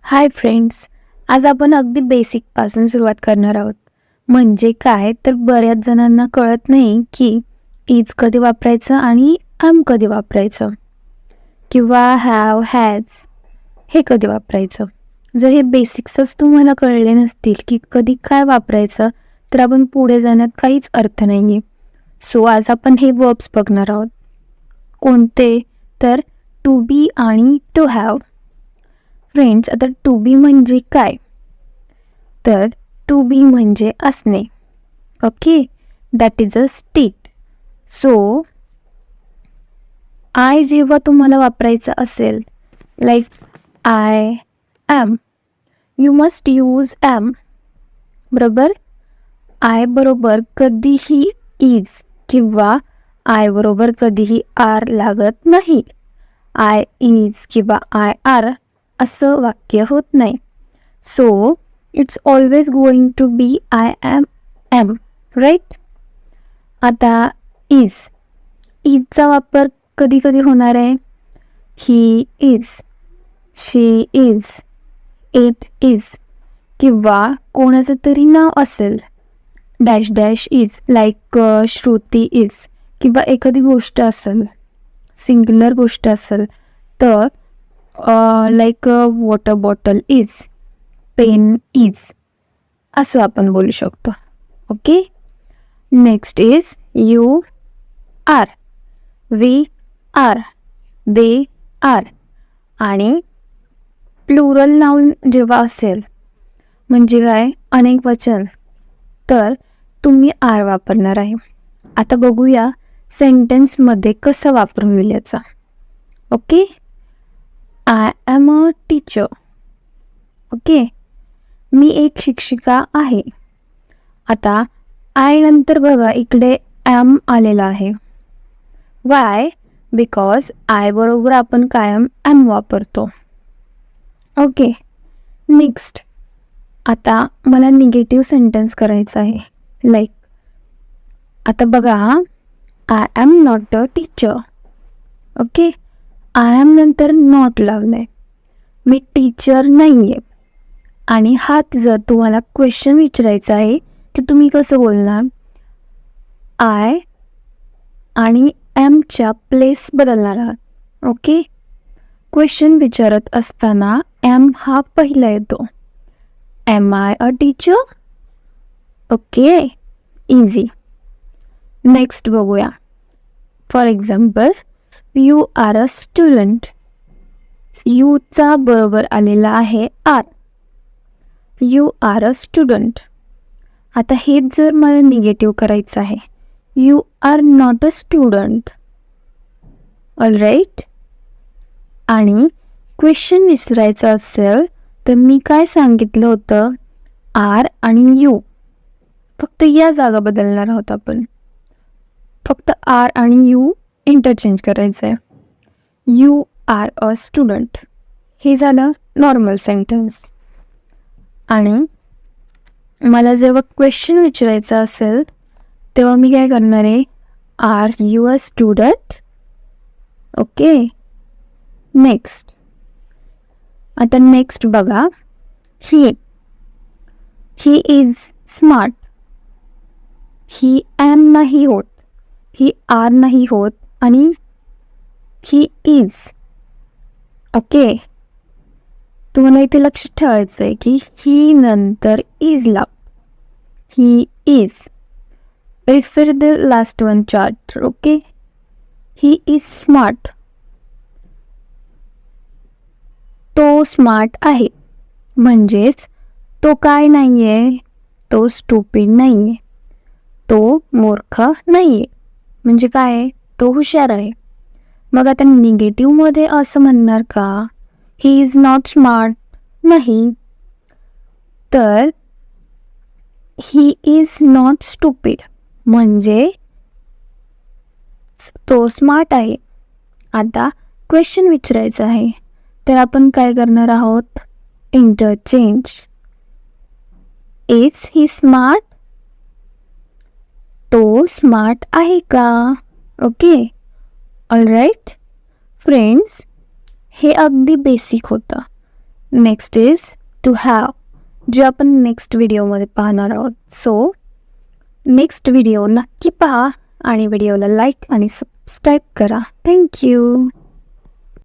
Hi friends, आज आपण अगदी बेसिकपासून सुरुवात करणार आहोत. म्हणजे काय तर बऱ्याच जणांना कळत नाही की इज कधी वापरायचं आणि एम कधी वापरायचं किंवा हॅव हॅज हे कधी वापरायचं. जर हे बेसिक्सच तुम्हाला कळले नसतील की कधी काय वापरायचं तर आपण पुढे जाण्यात काहीच अर्थ नाही आहे. सो आज आपण हे वर्ब्स बघणार आहोत. कोणते तर टू बी आणि टू हॅव. फ्रेंड्स, आता टू बी म्हणजे काय तर टू बी म्हणजे असणे. Okay, that is a state. So I जेव्हा तुम्हाला वापरायचं असेल like I am, you must use am. बरोबर, आय बरोबर कधीही इज किंवा आय बरोबर कधीही आर लागत नाही. आय इज किंवा आय आर असं वाक्य होत नाही. So it's always going to be I am am, right. आता इजचा वापर कधी कधी होणार आहे. He is, she is, it is किंवा कोणाचं तरी नाव असेल dash dash is like Shruti is किंवा एखादी गोष्ट असेल, सिंग्युलर गोष्ट असेल तर like water bottle is, pen is असं आपण बोलू शकतो. Okay, next is you R, we are, they are. आणि प्लुरल नाउन जेव्हा असेल म्हणजे काय अनेक वचन तर तुम्ही आर वापरणार आहे. आता बघूया सेंटेन्समध्ये कसं वापर होईल याचा. Okay, I am a teacher. Okay, मी एक शिक्षिका आहे. आता आय नंतर बघा इकडे एम आलेला आहे. वाय? बिकॉज आय बरोबर आपण कायम एम वापरतो. Okay, next. आता मला निगेटिव्ह सेंटेन्स करायचं आहे. लाईक आता बघा, I am not a teacher. Okay, I am नंतर नॉट लावलंय. मी टीचर नाही आहे. आणि हात जर तुम्हाला क्वेश्चन विचारायचा आहे तर तुम्ही कसं बोलणार? आय आणि एमच्या प्लेस बदलणार आहात. ओके, क्वेश्चन विचारत असताना एम हा पहिला येतो. Am I a teacher? Okay, easy. Next बघूया. For example, you are a student. यूचा बरोबर आलेला आहे are. You are a student. आता हेच जर मला निगेटिव्ह करायचं आहे, you are not a student. All right. आणि क्वेश्चन विचारायचं असेल तर मी काय सांगितलं होतं, आर आणि यू. फक्त या जागा बदलणार आहोत आपण. फक्त आर आणि यू इंटरचेंज करायचं आहे. यू आर अ स्टुडंट हे झालं नॉर्मल सेंटेन्स. आणि मला जेव्हा क्वेश्चन विचारायचं असेल तेव्हा मी काय करणार आहे, are you a student? Okay, next. आता नेक्स्ट बघा, he is smart. He am नाही होत, ही आर नाही होत आणि ही इज. ओके, तुम्हाला इथे लक्षात ठेवायचं आहे की ही नंतर इज लाव. He is. Refer the last one chart. Okay, he is smart. तो स्मार्ट आहे. म्हणजेच तो काय नाहीये, तो स्टुपिड नाहीये, तो मूर्ख नाहीये. म्हणजे काय, तो हुशार आहे. मग आता निगेटिव्हमध्ये असं म्हणणार का, ही इज नॉट स्मार्ट? नाही. तर ही इज नॉट स्टुपिड म्हणजे तो स्मार्ट आहे. आता क्वेश्चन विचारायचं आहे तर आपण काय करणार आहोत, इंटरचेंज. Is he smart? तो स्मार्ट आहे का? Okay, all right. फ्रेंड्स, हे अगदी बेसिक होतं. नेक्स्ट इज टू हॅव, जे आपण नेक्स्ट व्हिडिओमध्ये पाहणार आहोत. सो नेक्स्ट व्हिडिओ नक्की पहा आणि व्हिडिओला लाईक आणि सबस्क्राईब करा. थँक्यू.